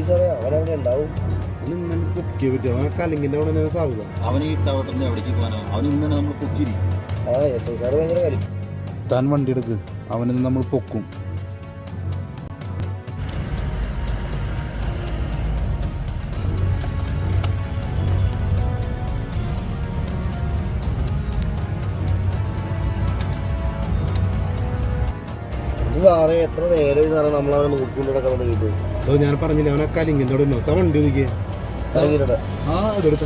സാറേ അവനവിടെ ഉണ്ടാവും. ഇങ്ങനെ പൊക്കിയ പറ്റും. അവൻ കലിങ്ങിന്റെ അവിടെ സാധ്യത. അവന് ഇട്ടവിടുന്ന് എവിടേക്ക് പോകാനോ? അവൻ ഇങ്ങനെ നമ്മൾ പൊക്കിരി. ആ എസ് സാറ് ഭയങ്കര കാര്യം. താൻ വണ്ടി എടുക്ക്, അവനെ നമ്മൾ പൊക്കും. സാറേ എത്ര നേരം സാറേ നമ്മളവനെ നോക്കിക്കൊണ്ട് കിടക്കാൻ വേണ്ടി ഞാൻ പറഞ്ഞില്ല, അവനെ കലിങ്ങിന്റെ അവിടെ താൻ വണ്ടി നോക്കിയേ. ഇറങ്ങിയിട്ടുണ്ട്. ആ അതെടുത്ത